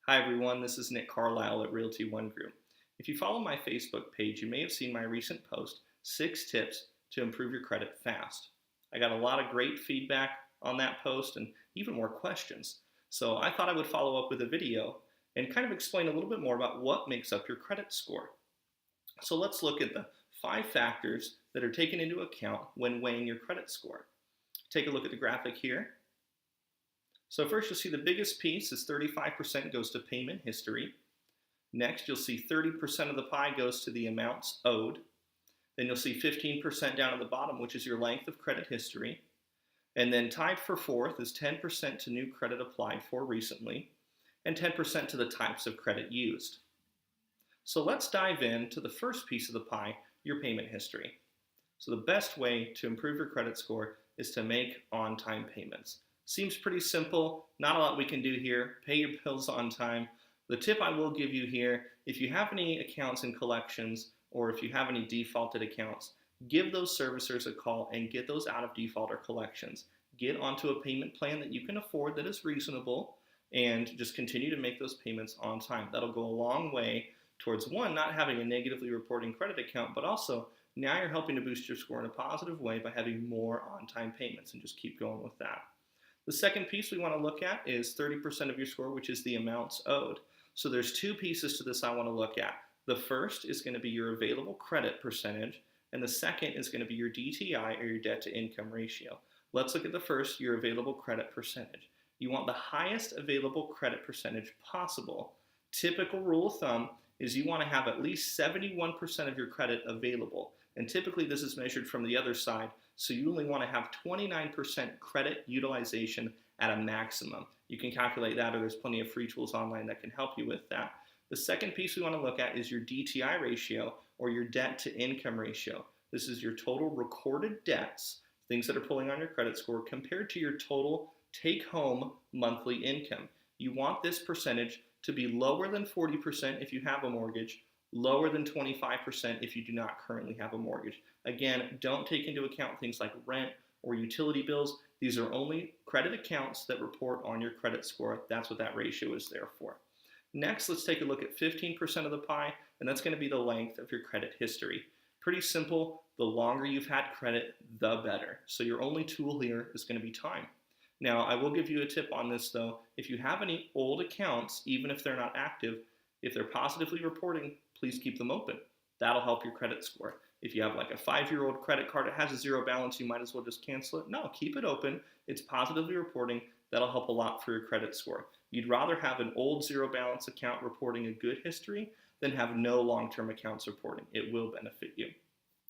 Hi everyone, this is Nick Carlisle at Realty One Group. If you follow my Facebook page, you may have seen my recent post, 6 tips to improve your credit fast. I got a lot of great feedback on that post and even more questions. So I thought I would follow up with a video and kind of explain a little bit more about what makes up your credit score. So let's look at the 5 factors that are taken into account when weighing your credit score. Take a look at the graphic here. So first you'll see the biggest piece is 35% goes to payment history. Next you'll see 30% of the pie goes to the amounts owed. Then you'll see 15% down at the bottom, which is your length of credit history. And then tied for fourth is 10% to new credit applied for recently, and 10% to the types of credit used. So let's dive into the first piece of the pie, your payment history. So the best way to improve your credit score is to make on-time payments. Seems pretty simple, not a lot we can do here. Pay your bills on time. The tip I will give you here, if you have any accounts in collections or if you have any defaulted accounts, give those servicers a call and get those out of default or collections. Get onto a payment plan that you can afford that is reasonable and just continue to make those payments on time. That'll go a long way towards, one, not having a negatively reporting credit account, but also now you're helping to boost your score in a positive way by having more on-time payments, and just keep going with that. The second piece we want to look at is 30% of your score, which is the amounts owed. So there's 2 pieces to this I want to look at. The first is going to be your available credit percentage, and the second is going to be your DTI, or your debt to income ratio. Let's look at the first, your available credit percentage. You want the highest available credit percentage possible. Typical rule of thumb is you want to have at least 71% of your credit available. And typically this is measured from the other side, so you only want to have 29% credit utilization at a maximum. You can calculate that, or there's plenty of free tools online that can help you with that. The second piece we want to look at is your DTI ratio, or your debt to income ratio. This is your total recorded debts, things that are pulling on your credit score, compared to your total take-home monthly income. You want this percentage to be lower than 40% if you have a mortgage, lower than 25% if you do not currently have a mortgage. Again, don't take into account things like rent or utility bills. These are only credit accounts that report on your credit score. That's what that ratio is there for. Next, let's take a look at 15% of the pie, and that's going to be the length of your credit history. Pretty simple. The longer you've had credit, the better. So your only tool here is going to be time. Now, I will give you a tip on this though. If you have any old accounts, even if they're not active, if they're positively reporting, please keep them open. That'll help your credit score. If you have like a 5-year-old credit card that has a 0 balance, you might as well just cancel it. No, keep it open. It's positively reporting. That'll help a lot for your credit score. You'd rather have an old 0 balance account reporting a good history than have no long-term accounts reporting. It will benefit you.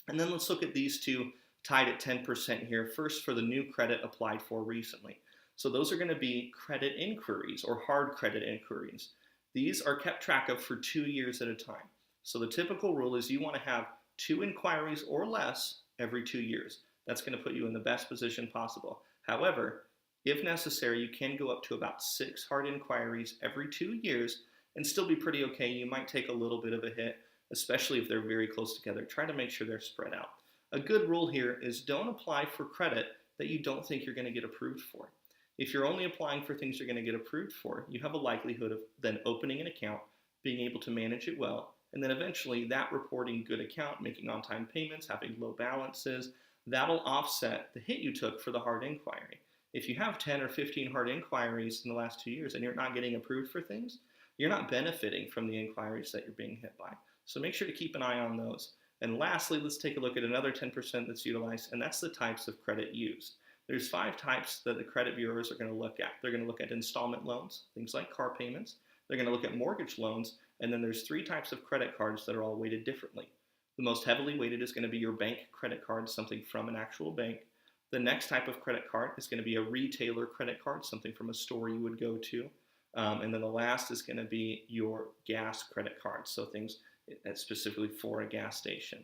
And then let's look at these 2 tied at 10% here. First, for the new credit applied for recently. So those are going to be credit inquiries, or hard credit inquiries. These are kept track of for 2 years at a time. So the typical rule is you want to have 2 inquiries or less every 2 years. That's going to put you in the best position possible. However, if necessary, you can go up to about 6 hard inquiries every 2 years and still be pretty okay. You might take a little bit of a hit, especially if they're very close together. Try to make sure they're spread out. A good rule here is don't apply for credit that you don't think you're going to get approved for. If you're only applying for things you're going to get approved for, you have a likelihood of then opening an account, being able to manage it well, and then eventually that reporting good account, making on-time payments, having low balances, that'll offset the hit you took for the hard inquiry. If you have 10 or 15 hard inquiries in the last 2 years and you're not getting approved for things, you're not benefiting from the inquiries that you're being hit by. So make sure to keep an eye on those. And lastly, let's take a look at another 10% that's utilized, and that's the types of credit used. There's 5 types that the credit bureaus are going to look at. They're going to look at installment loans, things like car payments. They're going to look at mortgage loans, and then there's 3 types of credit cards that are all weighted differently. The most heavily weighted is going to be your bank credit card, something from an actual bank. The next type of credit card is going to be a retailer credit card, something from a store you would go to. And then the last is going to be your gas credit card, so things specifically for a gas station.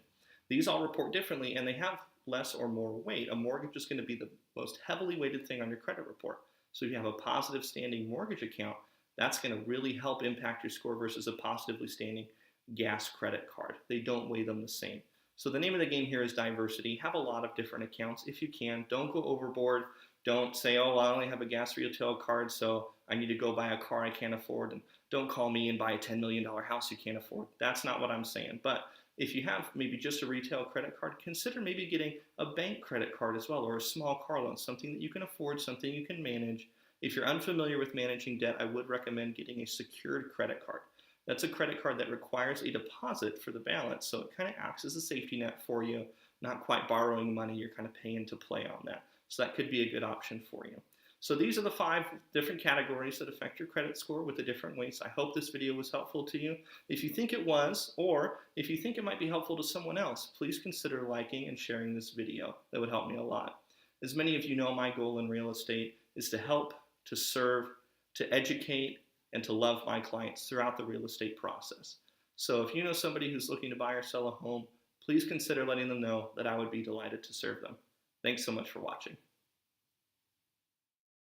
These all report differently, and they have less or more weight. A mortgage is going to be the most heavily weighted thing on your credit report. So if you have a positive standing mortgage account, that's going to really help impact your score versus a positively standing gas credit card. They don't weigh them the same. So the name of the game here is diversity. Have a lot of different accounts if you can. Don't go overboard. Don't say, oh, I only have a gas retail card, so I need to go buy a car I can't afford. And don't call me and buy a $10 million house you can't afford. That's not what I'm saying. But if you have maybe just a retail credit card, consider maybe getting a bank credit card as well, or a small car loan, something that you can afford, something you can manage. If you're unfamiliar with managing debt, I would recommend getting a secured credit card. That's a credit card that requires a deposit for the balance, so it kind of acts as a safety net for you, not quite borrowing money, you're kind of paying to play on that. So that could be a good option for you. So these are the 5 different categories that affect your credit score with the different weights. I hope this video was helpful to you. If you think it was, or if you think it might be helpful to someone else, please consider liking and sharing this video. That would help me a lot. As many of you know, my goal in real estate is to help, to serve, to educate, and to love my clients throughout the real estate process. So if you know somebody who's looking to buy or sell a home, please consider letting them know that I would be delighted to serve them. Thanks so much for watching.